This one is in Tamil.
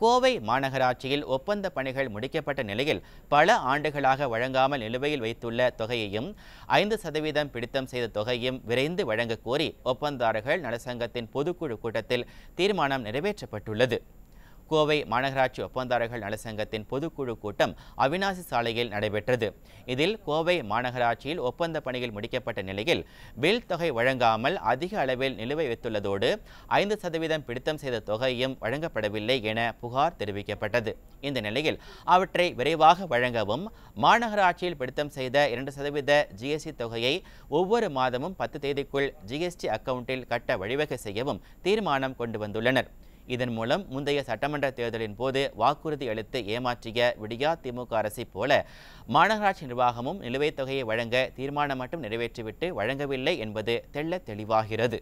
கோவை மாநகராட்சியில் ஒப்பந்த பணிகள் முடிக்கப்பட்ட நிலையில் பல ஆண்டுகளாக வழங்காமல் நிலுவையில் வைத்துள்ள தொகையையும் 5% பிடித்தம் செய்த தொகையும் விரைந்து வழங்கக் கோரி ஒப்பந்ததாரர்கள் நலசங்கத்தின் பொதுக்குழு கூட்டத்தில் தீர்மானம் நிறைவேற்றப்பட்டுள்ளது. கோவை மாநகராட்சி ஒப்பந்ததாரர்கள் நலசங்கத்தின் பொதுக்குழு கூட்டம் அவிநாசி சாலையில் நடைபெற்றது. இதில் கோவை மாநகராட்சியில் ஒப்பந்த பணிகள் முடிக்கப்பட்ட நிலையில் பில் தொகை வழங்காமல் அதிக அளவில் நிலுவை வைத்துள்ளதோடு 5% பிடித்தம் செய்த தொகையும் வழங்கப்படவில்லை என புகார் தெரிவிக்கப்பட்டது. இந்த நிலையில் அவற்றை விரைவாக வழங்கவும், மாநகராட்சியில் பிடித்தம் செய்த 2% ஜிஎஸ்டி தொகையை ஒவ்வொரு மாதமும் 10 தேதிக்குள் ஜிஎஸ்டி அக்கவுண்டில் கட்ட வழிவகை செய்யவும் தீர்மானம் கொண்டு வந்துள்ளனர். இதன் மூலம் முந்தைய சட்டமன்ற தேர்தலின் போது வாக்குறுதி அளித்து ஏமாற்றிய விடியா திமுக அரசை போல மாநகராட்சி நிர்வாகமும் நிலுவைத் தொகையை வழங்க தீர்மானம் மட்டும் நிறைவேற்றிவிட்டு வழங்கவில்லை என்பது தெள்ளத் தெளிவாகிறது.